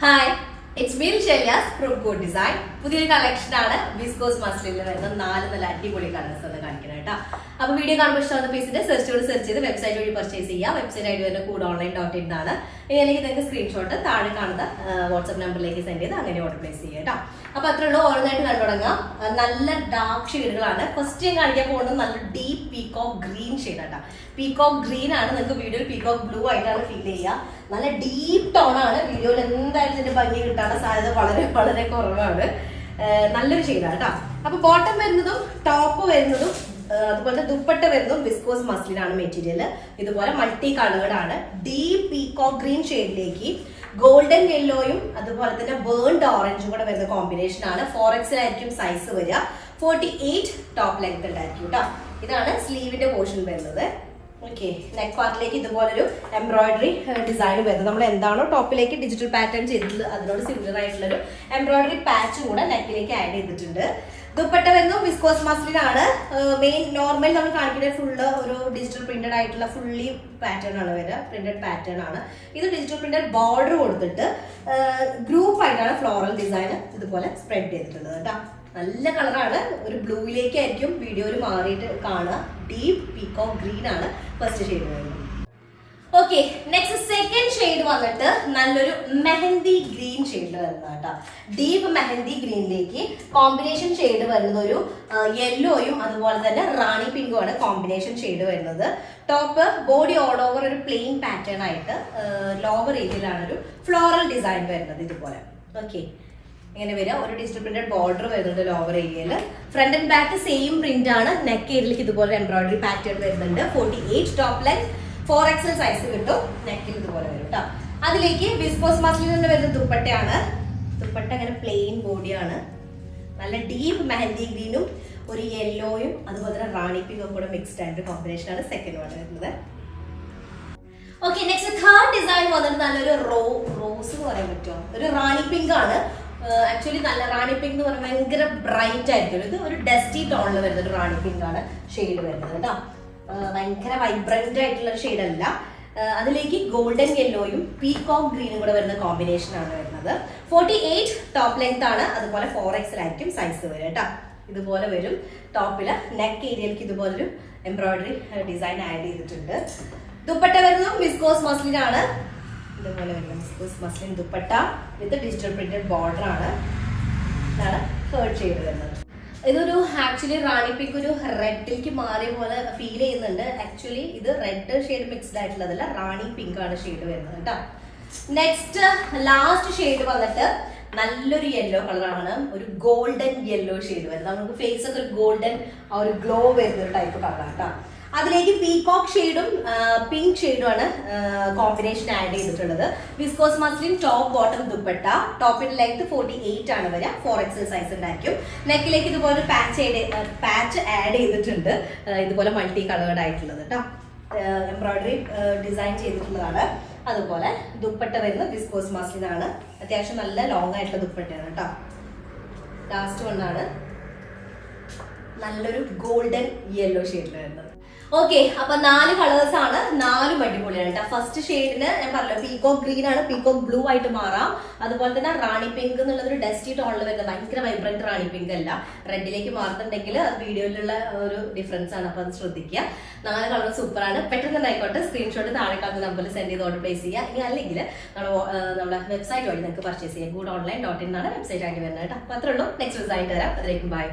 Hi, it's me Shelyas from good design. പുതിയൊരു collection ആണ് viscose മസ്ലിനിൽ വരുന്ന 4 നല്ല അടിപൊളി കളേഴ്സ് എന്ന് കാണിക്കണം കേട്ടോ. അപ്പൊ വീഡിയോ കാണുമ്പോൾ ഇഷ്ടമുള്ള പീസിന്റെ സെർച്ച് ചെയ്ത് വെബ്സൈറ്റ് വഴി പർച്ചേസ് ചെയ്യാം. വെബ്സൈറ്റ് ഐഡി വരുന്ന കൂടെ ഓൺലൈൻ.in ആണ്. ഇനി എനിക്ക് നിങ്ങൾക്ക് സ്ക്രീൻഷോട്ട് താഴെ കാണുന്ന വാട്സ്ആപ്പ് നമ്പറിലേക്ക് സെൻഡ് ചെയ്ത് അങ്ങനെ ഓർഡർ പ്ലേസ് ചെയ്യാം കേട്ടോ. അപ്പൊ അത്രേ ഉള്ളൂ. ഓരോന്നായിട്ട് കണ്ടു തുടങ്ങാം. നല്ല ഡാർക്ക് ഷെയ്ഡുകളാണ്. ഫസ്റ്റ് ഞാൻ കാണിക്കാൻ പോകുന്നത് നല്ല ഡീപ്പ് പീകോക്ക് ഗ്രീൻ ഷെയ്ഡ് ആട്ടോ. പീകോക്ക് ഗ്രീൻ ആണ്. നിങ്ങൾക്ക് വീഡിയോയിൽ പീകോക്ക് ബ്ലൂ ആയിട്ടാണ് ഫീൽ ചെയ്യുക. നല്ല ഡീപ്പ് ടോൺ ആണ്. വീഡിയോയിൽ എന്തായാലും ഇതിന്റെ ഭംഗി കിട്ടാനുള്ള സാധ്യത വളരെ വളരെ കുറവാണ്. നല്ലൊരു ഷെയ്ഡാണ് കേട്ടോ. അപ്പൊ ബോട്ടം വരുന്നതും ടോപ്പ് വരുന്നതും അതുപോലെ ദുപ്പട്ട വരുന്നതും വിസ്കോസ് മസ്ലിനാണ് മെറ്റീരിയൽ. ഇതുപോലെ മൾട്ടി കളേർഡ് ആണ്. ഡീപ്പ് പീകോക്ക് ഗ്രീൻ ഷെയ്ഡിലേക്ക് ഗോൾഡൻ യെല്ലോയും അതുപോലെ തന്നെ ബേൺഡ് ഓറഞ്ചും കൂടെ വരുന്ന കോമ്പിനേഷൻ ആണ്. 4XL ആയിരിക്കും സൈസ് വരിക. 48 ടോപ്പ് ലെങ്ത് ഉണ്ടായിരിക്കും കേട്ടോ. ഇതാണ് സ്ലീവിന്റെ പോർഷൻ വരുന്നത്. ഓക്കെ, നെക്ക് പാർട്ടിലേക്ക് ഇതുപോലൊരു എംബ്രോയിഡറി ഡിസൈൻ വരുന്നത്. നമ്മൾ എന്താണോ ടോപ്പിലേക്ക് ഡിജിറ്റൽ പാറ്റേൺ ചെയ്തിട്ടുള്ളത് അതിനോട് സിമിലർ ആയിട്ടുള്ളൊരു എംബ്രോയിഡറി പാച്ചും കൂടെ നെക്കിലേക്ക് ആഡ് ചെയ്തിട്ടുണ്ട്. ദുപ്പട്ട വരുന്നത് വിസ്കോസ് മസ്ലിനാണ്. മെയിൻ നോർമൽ നമ്മൾ കാണിക്കുന്ന ഫുള്ള് ഒരു ഡിജിറ്റൽ പ്രിന്റഡ് ആയിട്ടുള്ള ഫുള്ളി പാറ്റേൺ ആണ് വരിക. പ്രിന്റഡ് പാറ്റേൺ ആണ്. ഇത് ഡിജിറ്റൽ പ്രിന്റഡ് ബോർഡർ കൊടുത്തിട്ട് ഗ്രൂപ്പ് ആയിട്ടാണ് ഫ്ലോറൽ ഡിസൈൻ ഇതുപോലെ സ്പ്രെഡ് ചെയ്തിട്ടുള്ളത് കേട്ടോ. നല്ല കളറാണ്. ഒരു ബ്ലൂയിലേക്കായിരിക്കും വീഡിയോയിൽ മാറിയിട്ട് കാണുക. ഡീപ്പ് പീകോക്ക് ഗ്രീൻ ആണ് ഫസ്റ്റ് ഷെയ്ഡ് വരുന്നത്. ഓക്കെ, നെക്സ്റ്റ് സെക്കൻഡ് ഷെയ്ഡ് വന്നിട്ട് നല്ലൊരു മെഹന്തി ഗ്രീൻ ഷെയ്ഡിൽ വരുന്നത് കേട്ടോ. ഡീപ്പ് മെഹന്തി ഗ്രീനിലേക്ക് കോമ്പിനേഷൻ ഷെയ്ഡ് വരുന്നത് ഒരു യെല്ലോയും അതുപോലെ തന്നെ റാണി പിങ്കും ആണ് കോമ്പിനേഷൻ ഷെയ്ഡ് വരുന്നത്. ടോപ്പ് ബോഡി ഓൾ ഓവർ ഒരു പ്ലെയിൻ പാറ്റേൺ ആയിട്ട് ലോവർ ഏരിയയിലാണ് ഒരു ഫ്ലോറൽ ഡിസൈൻ വരുന്നത് ഇതുപോലെ. ഓക്കെ, ഇങ്ങനെ വരിക. ഒരു ഡിജിറ്റൽ പ്രിന്റഡ് ബോർഡർ വരുന്നുണ്ട് ലോവർ ഏരിയയിൽ. Front and back same print ആണ്. നെക്ക് ഏരിയയിലേക്ക് ഇതുപോലെ എംബ്രോയിഡറി പാറ്റേൺ വരുന്നുണ്ട്. 48 ടോപ്പ് ലെങ്ത് 4XL സൈസ് കിട്ടും. നെക്കിൽ ഇതുപോലെ വരും കേട്ടോ. അതിലേക്ക് വിസ്കോസ് മസ്ലിനിൽ വരുന്ന ദുപ്പട്ടയാണ്. ദുപ്പട്ട അങ്ങനെ പ്ലെയിൻ ബോഡിയാണ്. നല്ല ഡീപ്പ് മെഹന്തി ഗ്രീനും ഒരു യെല്ലോയും അതുപോലെ തന്നെ റാണി പിങ്കും കൂടെ മിക്സ്ഡ് ആയിട്ട് കോമ്പിനേഷൻ ആണ് സെക്കൻഡ് വൺ വരുന്നത്. ഓക്കെ, നെക്സ്റ്റ് തേർഡ് ഡിസൈൻ വന്നിട്ട് നല്ലൊരു റോസ് എന്ന് പറയാൻ പറ്റുമോ, ഒരു റാണി പിങ്ക് ആണ്. ആക്ച്വലി നല്ല റാണി പിങ്ക് എന്ന് പറയുമ്പോൾ ഭയങ്കര ബ്രൈറ്റ് ആയിരിക്കും. ഇത് ഒരു ഡസ്റ്റി ടോണിൽ വരുന്ന ഒരു റാണി പിങ്ക് ആണ് ഷെയ്ഡ് വരുന്നത് കേട്ടോ. ഭയങ്കര വൈബ്രന്റ് ആയിട്ടുള്ള ഷെയ്ഡ് അല്ല. അതിലേക്ക് ഗോൾഡൻ യെല്ലോയും പീകോക്ക് ഗ്രീനും കൂടെ വരുന്ന കോമ്പിനേഷൻ ആണ് വരുന്നത്. 48 ടോപ്പ് ലെങ്ത് ആണ്. അതുപോലെ 4XL ആയിരിക്കും സൈസ് വരും കേട്ടോ. ഇതുപോലെ വരും. ടോപ്പില് നെക്ക് ഏരിയയിലേക്ക് ഇതുപോലൊരു എംബ്രോയിഡറി ഡിസൈൻ ആഡ് ചെയ്തിട്ടുണ്ട്. ദുപ്പട്ട വരുന്നതും വിസ്കോസ് മസ്ലിൻ ആണ്. ഇതുപോലെ വരുന്ന viscose muslin dupatta with digital printed border ആണ്. ഇതാണ് തേർഡ് ഷെയ്ഡ് വരുന്നത്. ഇതൊരു ആക്ച്വലി റാണി പിങ്ക് ഒരു റെഡിലേക്ക് മാറിയ പോലെ ഫീൽ ചെയ്യുന്നുണ്ട്. ആക്ച്വലി ഇത് റെഡ് ഷെയ്ഡ് മിക്സ്ഡ് ആയിട്ടുള്ളതല്ല, റാണി പിങ്ക് ആണ് ഷെയ്ഡ് വരുന്നത് കേട്ടോ. നെക്സ്റ്റ് ലാസ്റ്റ് ഷെയ്ഡ് വന്നിട്ട് നല്ലൊരു യെല്ലോ കളറാണ്. ഒരു ഗോൾഡൻ യെല്ലോ ഷെയ്ഡ് വരുന്നത്. നമുക്ക് ഫേസ് ഒക്കെ ഒരു ഗോൾഡൻ ആ ഒരു ഗ്ലോ വരുന്ന ഒരു ടൈപ്പ് കളറാണ് കേട്ടോ. അതിലേക്ക് പീകോക്ക് ഷെയ്ഡും പിങ്ക് ഷെയ്ഡും ആണ് കോമ്പിനേഷൻ ആഡ് ചെയ്തിട്ടുള്ളത്. Viscose muslin top bottom dupatta. ടോപ്പിന്റെ ലെങ്ത് 48 ആണ് വരിക. 4XL സൈസ് ഉണ്ടായിരിക്കും. നെക്കിലേക്ക് ഇതുപോലെ പാച്ച് ആഡ് ചെയ്തിട്ടുണ്ട്. ഇതുപോലെ മൾട്ടി കളേർഡ് ആയിട്ടുള്ളത് കേട്ടോ. എംബ്രോയിഡറി ഡിസൈൻ ചെയ്തിട്ടുള്ളതാണ്. അതുപോലെ ദുപ്പട്ട വരുന്നത് വിസ്കോസ് മസ്ലിൻ ആണ്. അത്യാവശ്യം നല്ല ലോങ് ആയിട്ടുള്ള ദുപ്പട്ടയാണ് കേട്ടോ. ലാസ്റ്റ് വണ്ണാണ് നല്ലൊരു ഗോൾഡൻ യെല്ലോ ഷെയ്ഡിൽ വരുന്നത്. ഓക്കെ, അപ്പൊ 4 കളേഴ്സ് ആണ്. 4 അടിപൊളിയാണ് കേട്ടോ. ഫസ്റ്റ് ഷെയ്ഡിന് ഞാൻ പറഞ്ഞല്ലോ പീകോക്ക് ഗ്രീൻ ആണ്. പീകോക്ക് ബ്ലൂ ആയിട്ട് മാറാം. അതുപോലെ തന്നെ റാണി പിങ്ക് എന്നുള്ളത് ഒരു ഡസ്റ്റി ടോണിൽ വരുന്നത്. ഭയങ്കര വൈബ്രന്റ് റാണി പിങ്ക് അല്ല. റെഡിലേക്ക് മാറുന്നുണ്ടെങ്കിൽ വീഡിയോയിലുള്ള ഒരു ഡിഫറൻസ് ആണ്. അപ്പൊ അത് ശ്രദ്ധിക്കുക. 4 കളർ സൂപ്പർ ആണ്. പെട്ടെന്ന് തന്നെ ആയിക്കോട്ടെ. സ്ക്രീൻഷോട്ട് താഴെ കാണുന്ന നമ്പറിൽ സെൻഡ് ചെയ്ത് ഓർഡർ പ്ലേസ് ചെയ്യുക. ഇനി അല്ലെങ്കിൽ നമ്മുടെ വെബ്സൈറ്റ് വഴി നിങ്ങൾക്ക് പർച്ചേസ് ചെയ്യാം. ഗുഡ് ഓൺലൈൻ.in ആണ് വെബ്സൈറ്റ് ആയിട്ട് വരുന്നത് കേട്ടോ. അപ്പൊ അത്രേ ഉള്ളൂ. നെക്സ്റ്റ് ഡിസൈൻ തരാം. അതിലേക്ക് ബൈ.